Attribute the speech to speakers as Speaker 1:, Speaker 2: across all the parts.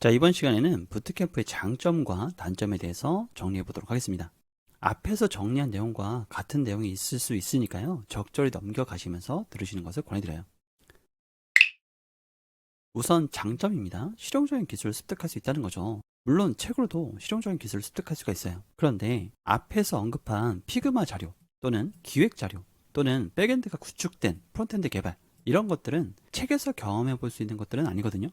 Speaker 1: 자, 이번 시간에는 부트캠프의 장점과 단점에 대해서 정리해 보도록 하겠습니다. 앞에서 정리한 내용과 같은 내용이 있을 수 있으니까요. 적절히 넘겨가시면서 들으시는 것을 권해드려요. 우선 장점입니다. 실용적인 기술을 습득할 수 있다는 거죠. 물론 책으로도 실용적인 기술을 습득할 수가 있어요. 그런데 앞에서 언급한 피그마 자료 또는 기획 자료 또는 백엔드가 구축된 프론트엔드 개발, 이런 것들은 책에서 경험해 볼 수 있는 것들은 아니거든요.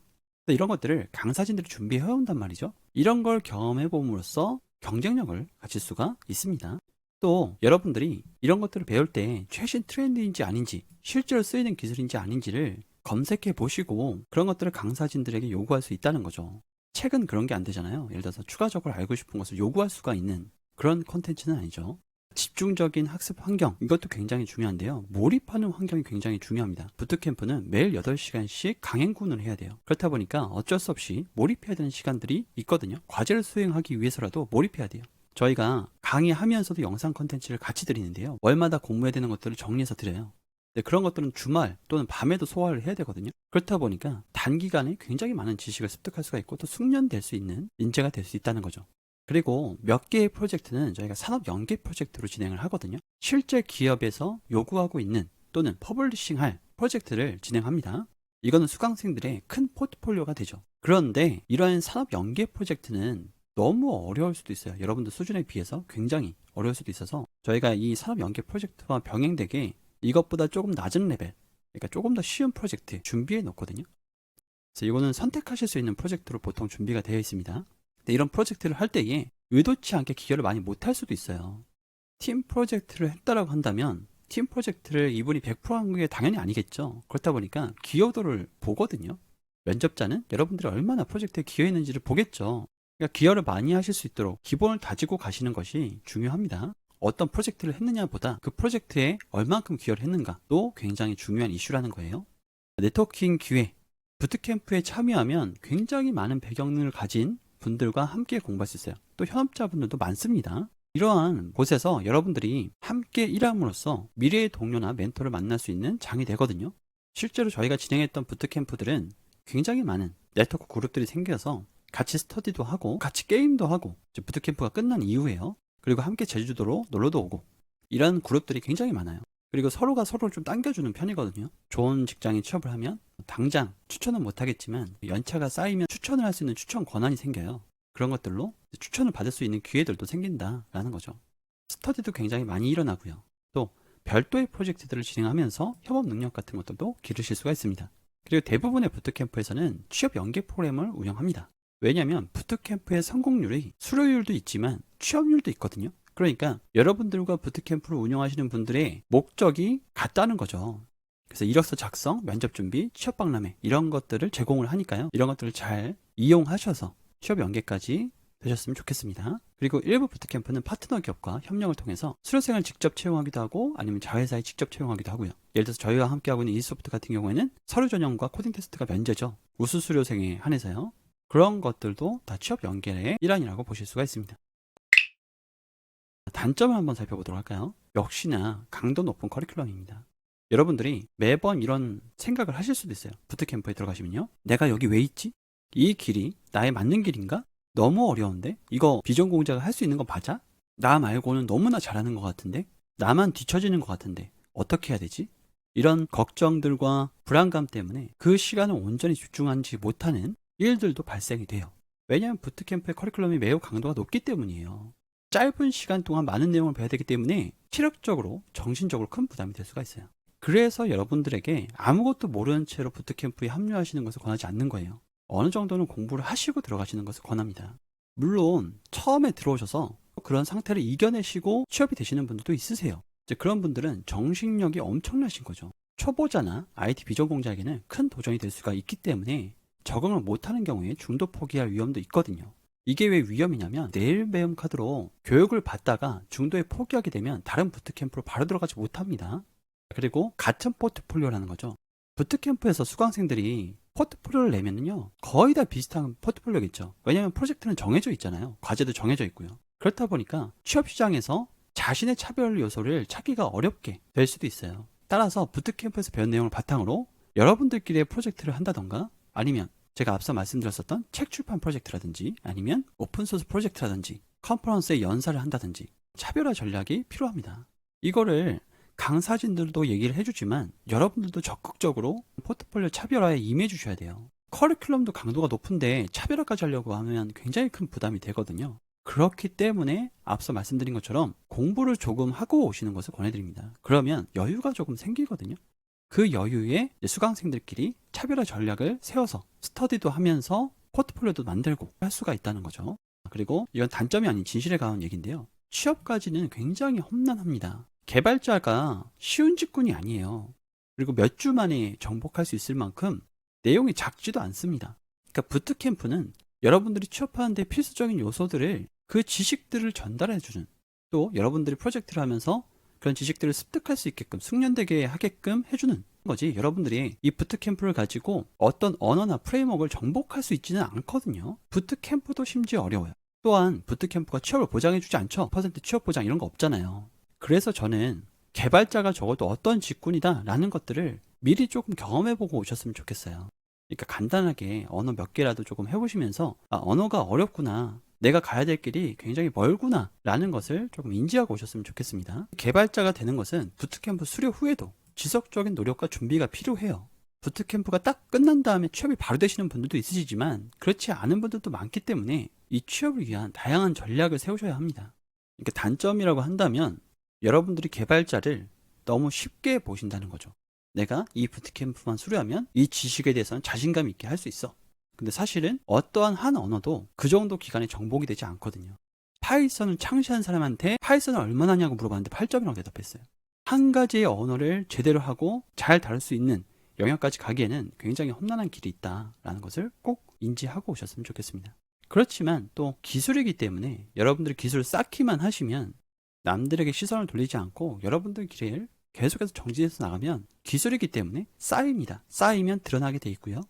Speaker 1: 이런 것들을 강사진들이 준비해 온단 말이죠. 이런 걸 경험해 봄으로써 경쟁력을 갖출 수가 있습니다. 또 여러분들이 이런 것들을 배울 때 최신 트렌드인지 아닌지, 실제로 쓰이는 기술인지 아닌지를 검색해 보시고 그런 것들을 강사진들에게 요구할 수 있다는 거죠. 책은 그런 게 안 되잖아요. 예를 들어서 추가적으로 알고 싶은 것을 요구할 수가 있는 그런 컨텐츠는 아니죠. 집중적인 학습 환경, 이것도 굉장히 중요한데요. 몰입하는 환경이 굉장히 중요합니다. 부트캠프는 매일 8시간씩 강행군을 해야 돼요. 그렇다 보니까 어쩔 수 없이 몰입해야 되는 시간들이 있거든요. 과제를 수행하기 위해서라도 몰입해야 돼요. 저희가 강의하면서도 영상 컨텐츠를 같이 드리는데요. 월마다 공부해야 되는 것들을 정리해서 드려요. 근데 그런 것들은 주말 또는 밤에도 소화를 해야 되거든요. 그렇다 보니까 단기간에 굉장히 많은 지식을 습득할 수가 있고 또 숙련될 수 있는 인재가 될 수 있다는 거죠. 그리고 몇 개의 프로젝트는 저희가 산업 연계 프로젝트로 진행을 하거든요. 실제 기업에서 요구하고 있는 또는 퍼블리싱할 프로젝트를 진행합니다. 이거는 수강생들의 큰 포트폴리오가 되죠. 그런데 이러한 산업 연계 프로젝트는 너무 어려울 수도 있어요. 여러분들 수준에 비해서 굉장히 어려울 수도 있어서 저희가 이 산업 연계 프로젝트와 병행되게 이것보다 조금 낮은 레벨, 그러니까 조금 더 쉬운 프로젝트 준비해 놓거든요. 그래서 이거는 선택하실 수 있는 프로젝트로 보통 준비가 되어 있습니다. 이런 프로젝트를 할 때에 의도치 않게 기여를 많이 못할 수도 있어요. 팀 프로젝트를 했다라고 한다면 팀 프로젝트를 이분이 100%한 게 당연히 아니겠죠. 그렇다 보니까 기여도를 보거든요. 면접자는 여러분들이 얼마나 프로젝트에 기여했는지를 보겠죠. 그러니까 기여를 많이 하실 수 있도록 기본을 다지고 가시는 것이 중요합니다. 어떤 프로젝트를 했느냐보다 그 프로젝트에 얼만큼 기여를 했는가도 굉장히 중요한 이슈라는 거예요. 네트워킹 기회, 부트캠프에 참여하면 굉장히 많은 배경을 가진 분들과 함께 공부할 수 있어요. 또 현업자분들도 많습니다. 이러한 곳에서 여러분들이 함께 일함으로써 미래의 동료나 멘토를 만날 수 있는 장이 되거든요. 실제로 저희가 진행했던 부트캠프들은 굉장히 많은 네트워크 그룹들이 생겨서 같이 스터디도 하고 같이 게임도 하고 부트캠프가 끝난 이후에요. 그리고 함께 제주도로 놀러도 오고 이런 그룹들이 굉장히 많아요. 그리고 서로가 서로를 좀 당겨주는 편이거든요. 좋은 직장에 취업을 하면 당장 추천은 못하겠지만 연차가 쌓이면 추천을 할 수 있는 추천 권한이 생겨요. 그런 것들로 추천을 받을 수 있는 기회들도 생긴다라는 거죠. 스터디도 굉장히 많이 일어나고요. 또 별도의 프로젝트들을 진행하면서 협업 능력 같은 것들도 기르실 수가 있습니다. 그리고 대부분의 부트캠프에서는 취업 연계 프로그램을 운영합니다. 왜냐하면 부트캠프의 성공률이 수료율도 있지만 취업률도 있거든요. 그러니까 여러분들과 부트캠프를 운영하시는 분들의 목적이 같다는 거죠. 그래서 이력서 작성, 면접 준비, 취업 박람회 이런 것들을 제공을 하니까요. 이런 것들을 잘 이용하셔서 취업 연계까지 되셨으면 좋겠습니다. 그리고 일부 부트캠프는 파트너 기업과 협력을 통해서 수료생을 직접 채용하기도 하고 아니면 자회사에 직접 채용하기도 하고요. 예를 들어서 저희와 함께하고 있는 이소프트 같은 경우에는 서류 전형과 코딩 테스트가 면제죠. 우수 수료생에 한해서요. 그런 것들도 다 취업 연계의 일환이라고 보실 수가 있습니다. 단점을 한번 살펴보도록 할까요? 역시나 강도 높은 커리큘럼입니다. 여러분들이 매번 이런 생각을 하실 수도 있어요. 부트캠프에 들어가시면요. 내가 여기 왜 있지? 이 길이 나에 맞는 길인가? 너무 어려운데? 이거 비전공자가 할 수 있는 거 맞아? 나 말고는 너무나 잘하는 것 같은데? 나만 뒤처지는 것 같은데? 어떻게 해야 되지? 이런 걱정들과 불안감 때문에 그 시간을 온전히 집중하지 못하는 일들도 발생이 돼요. 왜냐하면 부트캠프의 커리큘럼이 매우 강도가 높기 때문이에요. 짧은 시간 동안 많은 내용을 배워야 되기 때문에 체력적으로, 정신적으로 큰 부담이 될 수가 있어요. 그래서 여러분들에게 아무것도 모르는 채로 부트캠프에 합류하시는 것을 권하지 않는 거예요. 어느 정도는 공부를 하시고 들어가시는 것을 권합니다. 물론 처음에 들어오셔서 그런 상태를 이겨내시고 취업이 되시는 분들도 있으세요. 이제 그런 분들은 정신력이 엄청나신 거죠. 초보자나 IT 비전공자에게는 큰 도전이 될 수가 있기 때문에 적응을 못하는 경우에 중도 포기할 위험도 있거든요. 이게 왜 위험이냐면 내일 배움 카드로 교육을 받다가 중도에 포기하게 되면 다른 부트캠프로 바로 들어가지 못합니다. 그리고 같은 포트폴리오라는 거죠. 부트캠프에서 수강생들이 포트폴리오를 내면요 거의 다 비슷한 포트폴리오겠죠. 왜냐하면 프로젝트는 정해져 있잖아요. 과제도 정해져 있고요. 그렇다 보니까 취업시장에서 자신의 차별 요소를 찾기가 어렵게 될 수도 있어요. 따라서 부트캠프에서 배운 내용을 바탕으로 여러분들끼리의 프로젝트를 한다던가 아니면 제가 앞서 말씀드렸었던 책 출판 프로젝트라든지 아니면 오픈소스 프로젝트라든지 컨퍼런스에 연사를 한다든지 차별화 전략이 필요합니다. 이거를 강사진들도 얘기를 해주지만 여러분들도 적극적으로 포트폴리오 차별화에 임해 주셔야 돼요. 커리큘럼도 강도가 높은데 차별화까지 하려고 하면 굉장히 큰 부담이 되거든요. 그렇기 때문에 앞서 말씀드린 것처럼 공부를 조금 하고 오시는 것을 권해드립니다. 그러면 여유가 조금 생기거든요. 그 여유에 수강생들끼리 차별화 전략을 세워서 스터디도 하면서 포트폴리오도 만들고 할 수가 있다는 거죠. 그리고 이건 단점이 아닌 진실에 가까운 얘기인데요. 취업까지는 굉장히 험난합니다. 개발자가 쉬운 직군이 아니에요. 그리고 몇 주 만에 정복할 수 있을 만큼 내용이 작지도 않습니다. 그러니까 부트캠프는 여러분들이 취업하는데 필수적인 요소들을 그 지식들을 전달해주는, 또 여러분들이 프로젝트를 하면서 그런 지식들을 습득할 수 있게끔 숙련되게 하게끔 해주는 거지, 여러분들이 이 부트캠프를 가지고 어떤 언어나 프레임워크를 정복할 수 있지는 않거든요. 부트캠프도 심지어 어려워요. 또한 부트캠프가 취업을 보장해주지 않죠. 퍼센트 취업 보장 이런 거 없잖아요. 그래서 저는 개발자가 적어도 어떤 직군이다 라는 것들을 미리 조금 경험해보고 오셨으면 좋겠어요. 그러니까 간단하게 언어 몇 개라도 조금 해보시면서 언어가 어렵구나, 내가 가야 될 길이 굉장히 멀구나 라는 것을 조금 인지하고 오셨으면 좋겠습니다. 개발자가 되는 것은 부트캠프 수료 후에도 지속적인 노력과 준비가 필요해요. 부트캠프가 딱 끝난 다음에 취업이 바로 되시는 분들도 있으시지만 그렇지 않은 분들도 많기 때문에 이 취업을 위한 다양한 전략을 세우셔야 합니다. 그러니까 단점이라고 한다면 여러분들이 개발자를 너무 쉽게 보신다는 거죠. 내가 이 부트캠프만 수료하면 이 지식에 대해서는 자신감 있게 할 수 있어. 근데 사실은 어떠한 한 언어도 그 정도 기간에 정복이 되지 않거든요. 파이썬을 창시한 사람한테 파이썬을 얼마나 하냐고 물어봤는데 8점이라고 대답했어요. 한 가지의 언어를 제대로 하고 잘 다룰 수 있는 영역까지 가기에는 굉장히 험난한 길이 있다라는 것을 꼭 인지하고 오셨으면 좋겠습니다. 그렇지만 또 기술이기 때문에 여러분들이 기술을 쌓기만 하시면 남들에게 시선을 돌리지 않고 여러분들 길을 계속해서 정진해서 나가면 기술이기 때문에 쌓입니다. 쌓이면 드러나게 돼 있고요.